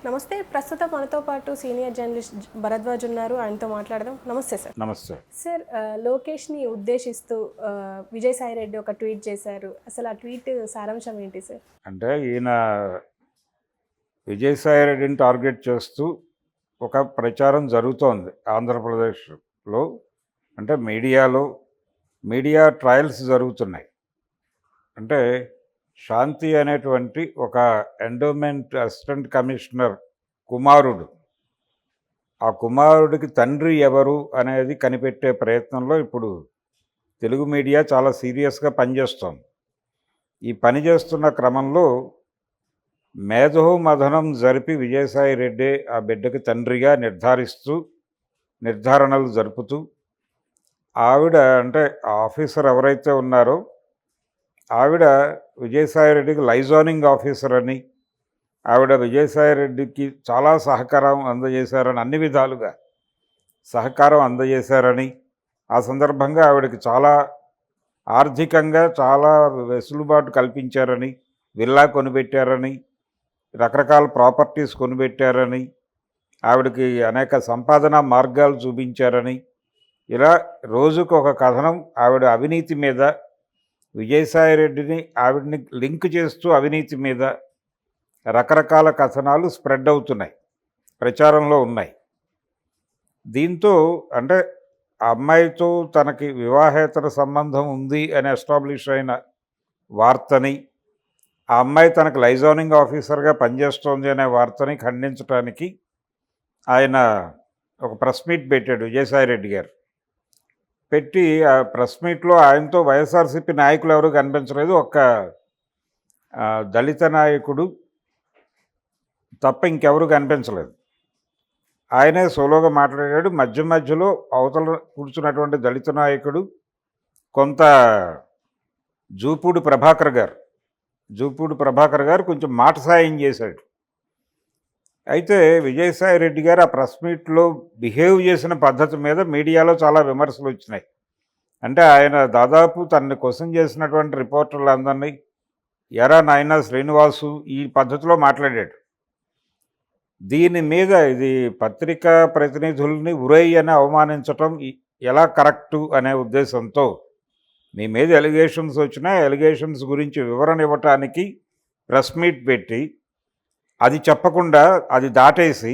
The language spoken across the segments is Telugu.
నమస్తే. ప్రస్తుతం మనతో పాటు సీనియర్ జర్నలిస్ట్ భరద్వాజ్ ఉన్నారు. ఆయనతో మాట్లాడదాం. నమస్తే సార్. నమస్తే. సార్, లోకేష్ని ఉద్దేశిస్తూ విజయసాయిరెడ్డి ఒక ట్వీట్ చేశారు. అసలు ఆ ట్వీట్ సారాంశం ఏంటి సార్? అంటే ఈయన విజయసాయిరెడ్డిని టార్గెట్ చేస్తూ ఒక ప్రచారం జరుగుతోంది ఆంధ్రప్రదేశ్లో. అంటే మీడియా ట్రయల్స్ జరుగుతున్నాయి. అంటే శాంతి అనేటువంటి ఒక ఎండోమెంట్ అసిస్టెంట్ కమిషనర్ కుమారుడు, ఆ కుమారుడికి తండ్రి ఎవరు అనేది కనిపెట్టే ప్రయత్నంలో ఇప్పుడు తెలుగు మీడియా చాలా సీరియస్గా పనిచేస్తోంది. ఈ పనిచేస్తున్న క్రమంలో మేధోమథనం జరిపి విజయసాయిరెడ్డి ఆ బిడ్డకి తండ్రిగా నిర్ధారణలు జరుపుతూ ఆవిడ, అంటే ఆఫీసర్ ఎవరైతే ఉన్నారో ఆవిడ విజయసాయిరెడ్డికి లైజానింగ్ ఆఫీసర్ అని, ఆవిడ విజయసాయిరెడ్డికి చాలా సహకారం అందజేశారని, అన్ని విధాలుగా సహకారం అందజేశారని, ఆ సందర్భంగా ఆవిడకి చాలా ఆర్థికంగా చాలా వెసులుబాటు కల్పించారని, విల్లా కొనిపెట్టారని, రకరకాల ప్రాపర్టీస్ కొనిపెట్టారని, ఆవిడకి అనేక సంపాదన మార్గాలు చూపించారని, ఇలా రోజుకు ఒక కథనం ఆవిడ అవినీతి మీద, ఆవిడని లింక్ చేస్తూ అవినీతి మీద రకరకాల కథనాలు స్ప్రెడ్ అవుతున్నాయి, ప్రచారంలో ఉన్నాయి. దీంతో అంటే ఆ అమ్మాయితో తనకి వివాహేతర సంబంధం ఉంది అని ఎస్టాబ్లిష్ అయిన వార్తని, ఆ అమ్మాయి తనకు లైజానింగ్ ఆఫీసర్గా పనిచేస్తోంది అనే వార్తని ఖండించడానికి ఆయన ఒక ప్రెస్ మీట్ పెట్టాడు విజయసాయిరెడ్డి గారు. పెట్టి ఆ ప్రెస్ మీట్లో ఆయనతో వైఎస్ఆర్సీపీ నాయకులు ఎవరు కనిపించలేదు. ఒక్క దళిత నాయకుడు తప్ప ఇంకెవరు కనిపించలేదు. ఆయనే సోలోగా మాట్లాడాడు. మధ్యలో అవతల కూర్చున్నటువంటి దళిత నాయకుడు కొంత జూపూడి ప్రభాకర్ గారు కొంచెం మాట సాయం చేశాడు. అయితే విజయసాయిరెడ్డి గారు ఆ ప్రెస్ మీట్లో బిహేవ్ చేసిన పద్ధతి మీద మీడియాలో చాలా విమర్శలు వచ్చినాయి. అంటే ఆయన దాదాపు తనని క్వశ్చన్ చేసినటువంటి రిపోర్టర్లందరినీ ఎరా నాయనా శ్రీనివాసు ఈ పద్ధతిలో మాట్లాడాడు. దీని మీద ఇది పత్రికా ప్రతినిధుల్ని ఉరై అని అవమానించటం ఎలా కరెక్టు అనే ఉద్దేశంతో మీ మీద ఎలిగేషన్స్ వచ్చినా ఎలిగేషన్స్ గురించి వివరణ ఇవ్వటానికి ప్రెస్ మీట్ పెట్టి, అది చెప్పకుండా అది దాటేసి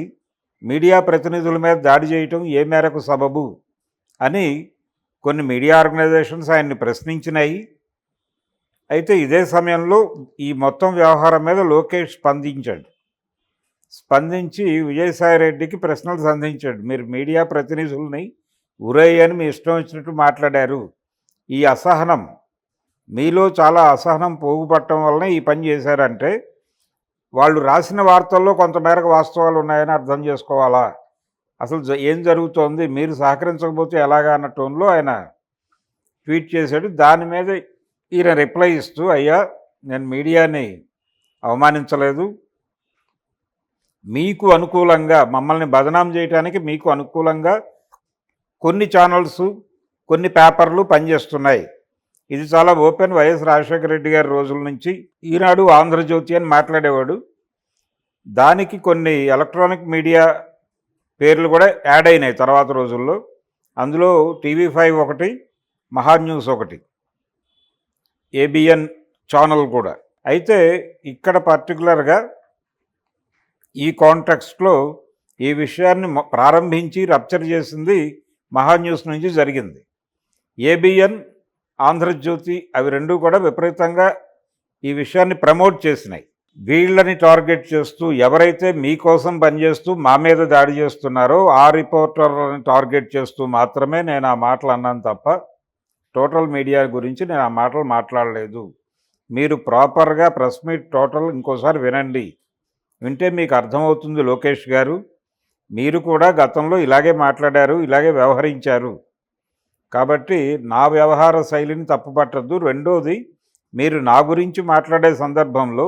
మీడియా ప్రతినిధుల మీద దాడి చేయటం ఏ మేరకు సబబు అని కొన్ని మీడియా ఆర్గనైజేషన్స్ ఆయన్ని ప్రశ్నించినాయి. అయితే ఇదే సమయంలో ఈ మొత్తం వ్యవహారం మీద లోకేష్ స్పందించి విజయసాయిరెడ్డికి ప్రశ్నలు సంధించాడు. మీరు మీడియా ప్రతినిధుల్ని ఉరై అని మీ ఇష్టం వచ్చినట్టు మాట్లాడారు. ఈ అసహనం మీలో చాలా అసహనం పోగుపట్టడం వలన ఈ పని చేశారంటే వాళ్ళు రాసిన వార్తల్లో కొంతమేరకు వాస్తవాలు ఉన్నాయని అర్థం చేసుకోవాలా, అసలు ఏం జరుగుతోంది, మీరు సహకరించకపోతే ఎలాగా అన్న టోన్లో ఆయన ట్వీట్ చేశాడు. దాని మీద ఈయన రిప్లై ఇస్తూ, అయ్యా నేను మీడియాని అవమానించలేదు, మీకు అనుకూలంగా మమ్మల్ని బదనాం చేయడానికి మీకు అనుకూలంగా కొన్ని ఛానల్స్ కొన్ని పేపర్లు పనిచేస్తున్నాయి. ఇది చాలా ఓపెన్. వైఎస్ రాజశేఖర రెడ్డి గారి రోజుల నుంచి ఈనాడు ఆంధ్రజ్యోతి అని మాట్లాడేవాడు. దానికి కొన్ని ఎలక్ట్రానిక్ మీడియా పేర్లు కూడా యాడ్ అయినాయి తర్వాత రోజుల్లో. అందులో TV5 ఒకటి, మహాన్యూస్ ఒకటి, ABN ఛానల్ కూడా. అయితే ఇక్కడ పర్టికులర్గా ఈ కాంటెక్స్ట్లో ఈ విషయాన్ని ప్రారంభించి రప్చర్ చేసింది మహాన్యూస్ నుంచి జరిగింది. ABN, ఆంధ్రజ్యోతి అవి రెండు కూడా విపరీతంగా ఈ విషయాన్ని ప్రమోట్ చేసినాయి. వీళ్ళని టార్గెట్ చేస్తూ ఎవరైతే మీకోసం పనిచేస్తూ మా మీద దాడి చేస్తున్నారో ఆ రిపోర్టర్లని టార్గెట్ చేస్తూ మాత్రమే నేను ఆ మాటలు అన్నాను తప్ప టోటల్ మీడియా గురించి నేను ఆ మాటలు మాట్లాడలేదు. మీరు ప్రాపర్గా ప్రెస్ మీట్ టోటల్ ఇంకోసారి వినండి, వింటే మీకు అర్థమవుతుంది. లోకేష్ గారు, మీరు కూడా గతంలో ఇలాగే మాట్లాడారు, ఇలాగే వ్యవహరించారు. కాబట్టి నా వ్యవహార శైలిని తప్పుపట్టద్దు. రెండోది, మీరు నా గురించి మాట్లాడే సందర్భంలో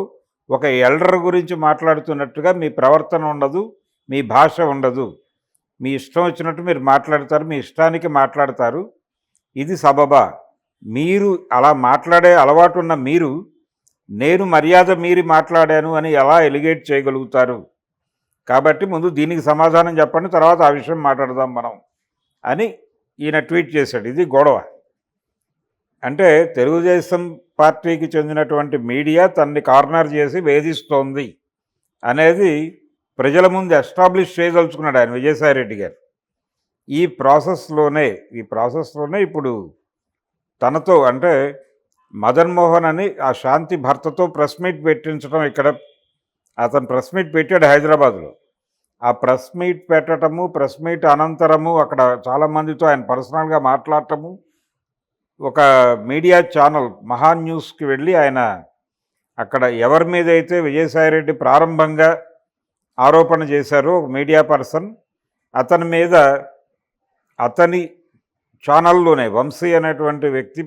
ఒక ఎల్డర్ గురించి మాట్లాడుతున్నట్టుగా మీ ప్రవర్తన ఉండదు, మీ భాష ఉండదు. మీ ఇష్టం వచ్చినట్టు మీరు మాట్లాడతారు, మీ ఇష్టానికి మాట్లాడతారు. ఇది సబబా? మీరు అలా మాట్లాడే అలవాటు ఉన్న మీరు నేను మర్యాద మీరి మాట్లాడాను అని ఎలా ఎలిగేట్ చేయగలుగుతారు? కాబట్టి ముందు దీనికి సమాధానం చెప్పండి, తర్వాత ఆ విషయం మాట్లాడదాం మనం అని ఈయన ట్వీట్ చేశాడు. ఇది గొడవ. అంటే తెలుగుదేశం పార్టీకి చెందినటువంటి మీడియా తనని కార్నర్ చేసి వేధిస్తోంది అనేది ప్రజల ముందు ఎస్టాబ్లిష్ చేయదలుచుకున్నాడు ఆయన, విజయసాయిరెడ్డి గారు. ఈ ప్రాసెస్లోనే ఇప్పుడు తనతో అంటే మదన్ మోహన్ అని ఆ శాంతి భర్తతో ప్రెస్ మీట్ పెట్టించడం, ఇక్కడ అతను ప్రెస్ మీట్ పెట్టాడు హైదరాబాద్లో. ఆ ప్రెస్ మీట్ పెట్టడము, ప్రెస్ మీట్ అనంతరము అక్కడ చాలామందితో ఆయన పర్సనల్గా మాట్లాడటము, ఒక మీడియా ఛానల్ మహాన్ న్యూస్కి వెళ్ళి ఆయన అక్కడ ఎవరి మీద అయితే విజయసాయిరెడ్డి ప్రారంభంగా ఆరోపణ చేశారో ఒక మీడియా పర్సన్, అతని మీద అతని ఛానల్లోనే వంశీ అనేటువంటి వ్యక్తి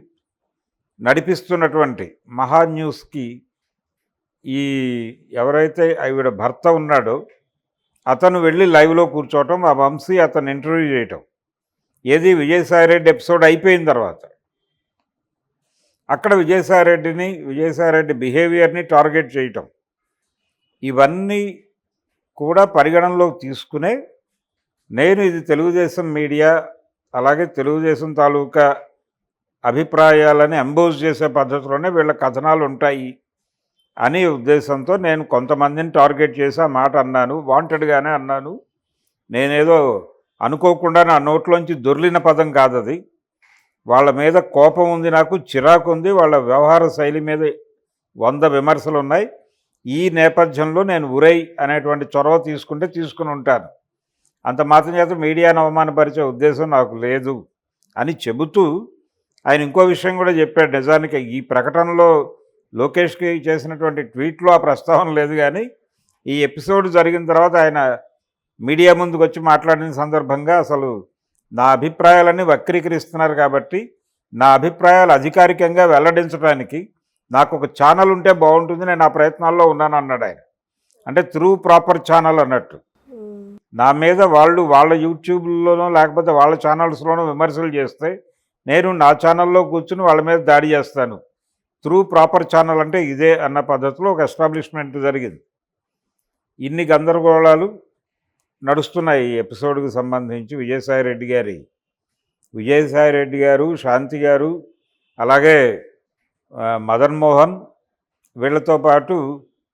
నడిపిస్తున్నటువంటి మహాన్ న్యూస్కి ఈ ఎవరైతే ఆవిడ భర్త ఉన్నాడో అతను వెళ్ళి లైవ్లో కూర్చోవటం, ఆ వంశీ అతను ఇంటర్వ్యూ చేయటం, ఏది విజయసాయిరెడ్డి ఎపిసోడ్ అయిపోయిన తర్వాత అక్కడ విజయసాయిరెడ్డి బిహేవియర్ని టార్గెట్ చేయటం, ఇవన్నీ కూడా పరిగణనలోకి తీసుకునే నేను ఇది తెలుగుదేశం మీడియా అలాగే తెలుగుదేశం తాలూకా అభిప్రాయాలని ఎంబోజ్ చేసే పద్ధతిలోనే వీళ్ళ కథనాలు ఉంటాయి అనే ఉద్దేశంతో నేను కొంతమందిని టార్గెట్ చేసి ఆ మాట అన్నాను, వాంటెడ్గానే అన్నాను. నేనేదో అనుకోకుండా నా నోట్లోంచి దొర్లిన పదం కాదది. వాళ్ళ మీద కోపం ఉంది, నాకు చిరాకు ఉంది, వాళ్ళ వ్యవహార శైలి మీద 100 విమర్శలు ఉన్నాయి. ఈ నేపథ్యంలో నేను ఉరై అనేటువంటి చొరవ తీసుకుని ఉంటాను. అంత మాత్రం చేత మీడియాను అవమానపరిచే ఉద్దేశం నాకు లేదు అని చెబుతూ ఆయన ఇంకో విషయం కూడా చెప్పాడు. నిజానికి ఈ ప్రకటనలో లోకేష్కి చేసినటువంటి ట్వీట్లో ఆ ప్రస్తావన లేదు, కానీ ఈ ఎపిసోడ్ జరిగిన తర్వాత ఆయన మీడియా ముందుకు వచ్చి మాట్లాడిన సందర్భంగా అసలు నా అభిప్రాయాలన్నీ వక్రీకరిస్తున్నారు కాబట్టి నా అభిప్రాయాలు అధికారికంగా వెల్లడించడానికి నాకు ఒక ఛానల్ ఉంటే బాగుంటుంది, నేను ఆ ప్రయత్నాల్లో ఉన్నాను అన్నాడు ఆయన. అంటే త్రూ ప్రాపర్ ఛానల్ అన్నట్టు. నా మీద వాళ్ళ యూట్యూబ్లోనో లేకపోతే వాళ్ళ ఛానల్స్లోనో విమర్శలు చేస్తే నేను నా ఛానల్లో కూర్చుని వాళ్ళ మీద దాడి చేస్తాను. త్రూ ప్రాపర్ ఛానల్ అంటే ఇదే అన్న పద్ధతిలో ఒక ఎస్టాబ్లిష్మెంట్ జరిగింది. ఇన్ని గందరగోళాలు నడుస్తున్నాయి ఈ ఎపిసోడ్కి సంబంధించి. విజయసాయిరెడ్డి గారు, శాంతి గారు, అలాగే మదన్ మోహన్, వీళ్ళతో పాటు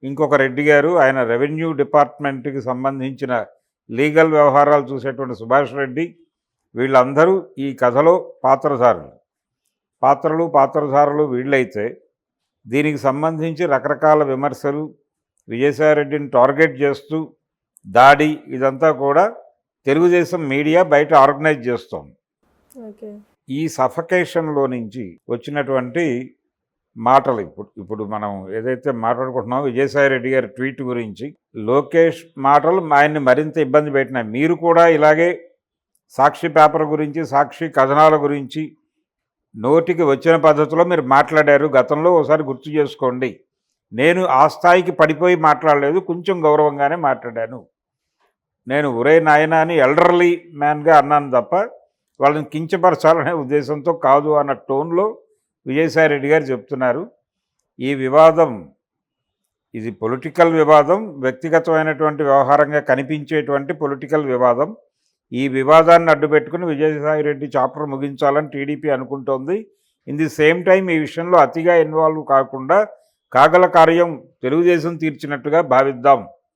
ఇంకొక రెడ్డి గారు, ఆయన రెవెన్యూ డిపార్ట్మెంట్కి సంబంధించిన లీగల్ వ్యవహారాలు చూసేటువంటి సుభాష్ రెడ్డి, వీళ్ళందరూ ఈ కథలో పాత్రధారులు వీళ్ళైతే దీనికి సంబంధించి రకరకాల విమర్శలు, విజయసాయిరెడ్డిని టార్గెట్ చేస్తూ దాడి, ఇదంతా కూడా తెలుగుదేశం మీడియా బయట ఆర్గనైజ్ చేస్తోంది. ఈ సఫకేషన్లో నుంచి వచ్చినటువంటి మాటలు ఇప్పుడు మనం ఏదైతే మాట్లాడుకుంటున్నామో విజయసాయిరెడ్డి గారి ట్వీట్ గురించి, లోకేష్ మాటలు ఆయన్ని మరింత ఇబ్బంది పెట్టినాయి. మీరు కూడా ఇలాగే సాక్షి పేపర్ గురించి, సాక్షి కథనాల గురించి నోటికి వచ్చిన పద్ధతిలో మీరు మాట్లాడారు గతంలో, ఒకసారి గుర్తు చేసుకోండి. నేను ఆ స్థాయికి పడిపోయి మాట్లాడలేదు, కొంచెం గౌరవంగానే మాట్లాడాను. నేను ఒరే నాయనా అని ఎల్డర్లీ మ్యాన్గా అన్నాను తప్ప వాళ్ళని కించపరచాలనే ఉద్దేశంతో కాదు అన్న టోన్లో విజయసాయిరెడ్డి గారు చెప్తున్నారు. ఈ వివాదం ఇది పొలిటికల్ వివాదం, వ్యక్తిగతమైనటువంటి వ్యవహారంగా కనిపించేటువంటి పొలిటికల్ వివాదం. ఈ వివాదాన్ని అడ్డుపెట్టుకుని Vijayasai Reddy chapter ముగించాలని TDP అనుకుంటోంది. In the same time ఈ విషయంలో అతిగా ఇన్వాల్వ్ కాకుండా కాగల కార్యం తెలుగుదేశం తీర్చినట్టుగా భావిద్దాం